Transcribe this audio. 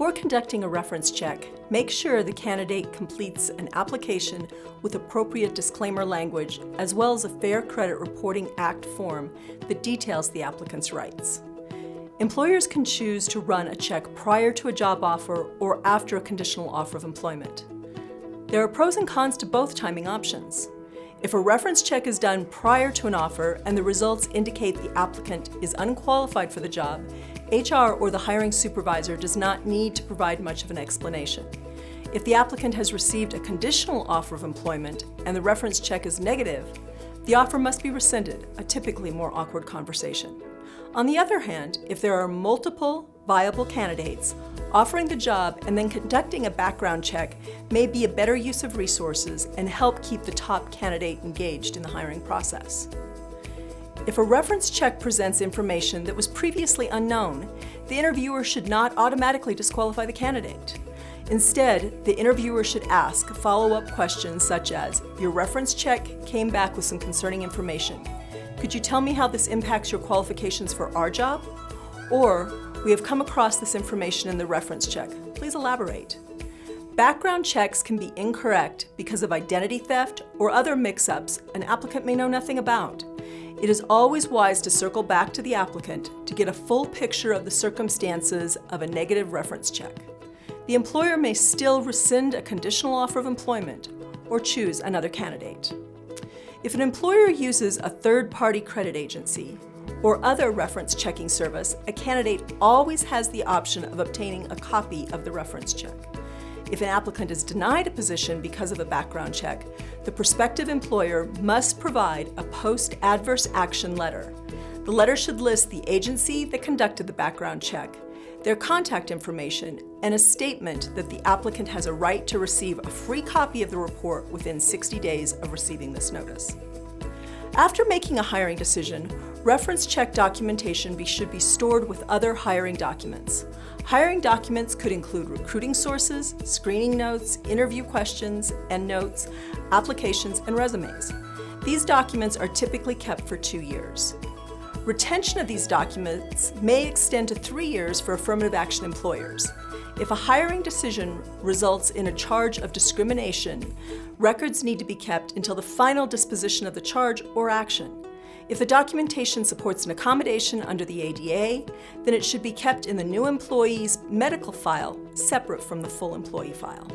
Before conducting a reference check, make sure the candidate completes an application with appropriate disclaimer language, as well as a Fair Credit Reporting Act form that details the applicant's rights. Employers can choose to run a check prior to a job offer or after a conditional offer of employment. There are pros and cons to both timing options. If a reference check is done prior to an offer and the results indicate the applicant is unqualified for the job, HR or the hiring supervisor does not need to provide much of an explanation. If the applicant has received a conditional offer of employment and the reference check is negative, the offer must be rescinded, a typically more awkward conversation. On the other hand, if there are multiple viable candidates, offering the job and then conducting a background check may be a better use of resources and help keep the top candidate engaged in the hiring process. If a reference check presents information that was previously unknown, the interviewer should not automatically disqualify the candidate. Instead, the interviewer should ask follow-up questions such as, "Your reference check came back with some concerning information. Could you tell me how this impacts your qualifications for our job?" Or, "We have come across this information in the reference check. Please elaborate." Background checks can be incorrect because of identity theft or other mix-ups an applicant may know nothing about. It is always wise to circle back to the applicant to get a full picture of the circumstances of a negative reference check. The employer may still rescind a conditional offer of employment or choose another candidate. If an employer uses a third-party credit agency or other reference checking service, a candidate always has the option of obtaining a copy of the reference check. If an applicant is denied a position because of a background check, the prospective employer must provide a post-adverse action letter. The letter should list the agency that conducted the background check, their contact information, and a statement that the applicant has a right to receive a free copy of the report within 60 days of receiving this notice. After making a hiring decision, reference check documentation should be stored with other hiring documents. Hiring documents could include recruiting sources, screening notes, interview questions and notes, applications, and resumes. These documents are typically kept for 2 years. Retention of these documents may extend to 3 years for affirmative action employers. If a hiring decision results in a charge of discrimination, records need to be kept until the final disposition of the charge or action. If the documentation supports an accommodation under the ADA, then it should be kept in the new employee's medical file, separate from the full employee file.